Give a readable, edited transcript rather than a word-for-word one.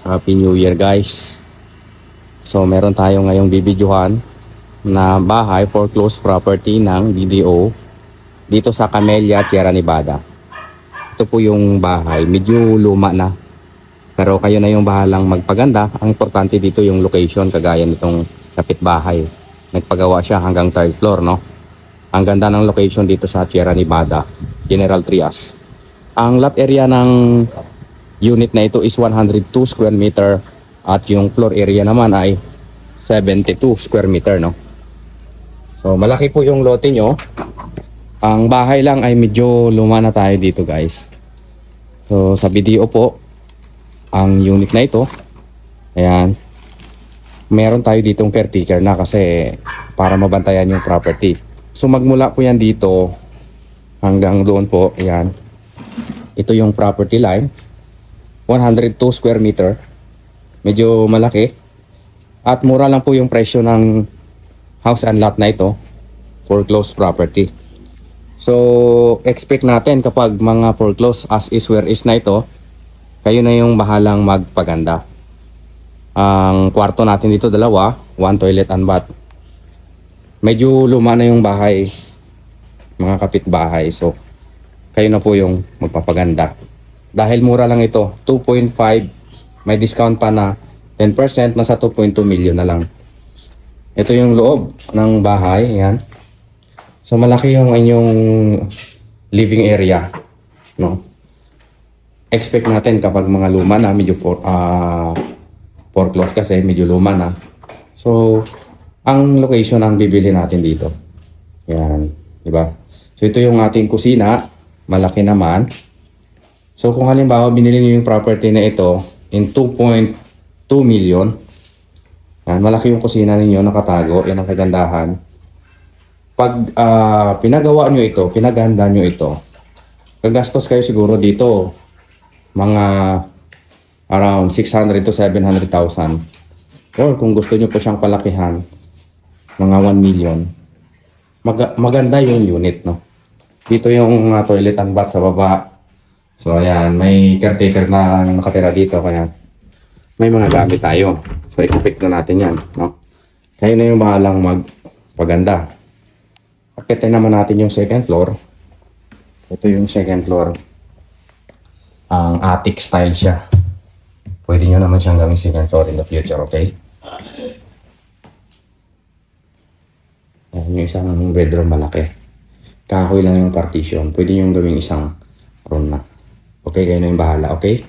Happy New Year guys. So meron tayo ngayong bibidyohan na bahay foreclosed property ng BDO dito sa Camellia, Sierra Nevada. Ito po yung bahay, medyo luma na. Pero kayo na yung bahalang magpaganda. Ang importante dito yung location, kagaya nitong kapitbahay. Nagpagawa siya hanggang third floor, no? Ang ganda ng location dito sa Sierra Nevada, General Trias. Ang lot area ng unit na ito is 102 square meter at yung floor area naman ay 72 square meter, no? So malaki po yung lote nyo. Ang bahay lang ay medyo luma na tayo dito guys. So sa BDO po ang unit na ito, ayan, meron tayo ditong caretaker na kasi para mabantayan yung property. So magmula po yan dito hanggang doon po, ayan, ito yung property line, 102 square meter, medyo malaki at mura lang po yung presyo ng house and lot na ito, foreclosed property. So expect natin kapag mga foreclosed as is where is na ito, kayo na yung bahalang magpaganda. Ang kwarto natin dito dalawa, 1 toilet and bath. Medyo luma na yung bahay, mga kapitbahay, so kayo na po yung magpapaganda. Dahil mura lang ito, 2.5, may discount pa na 10%, nasa 2.2 million na lang. Ito yung loob ng bahay, yan. So malaki yung inyong living area, no? Expect natin kapag mga luma na, medyo foreclosed kasi medyo luma na. So ang location ang bibili natin dito. Yan, di ba? So ito yung ating kusina, malaki naman. So kung halimbawa binili niyo yung property na ito in 2.2 million, yan, malaki yung kusina ninyo, nakatago, yan ang kagandahan. Pag pinagawa nyo ito, pinaganda nyo ito, gagastos kayo siguro dito mga around 600 to 700,000. Or kung gusto nyo po siyang palakihan, mga 1 million. Maganda yung unit, no? Dito yung toilet and bath sa baba. So ayan, may caretaker na nakatira dito, kaya may mga gamit tayo. So expect na natin yan, no? Kayo na yung bahalang magpaganda. Akitin naman natin yung second floor. Ito yung second floor. Ang attic style siya. Pwede nyo naman siyang gawing second floor in the future, okay? Ayan yung isang bedroom malaki. Kahoy lang yung partition. Pwede nyo gawing isang room na. Okay, kayo na yung bahala, okay?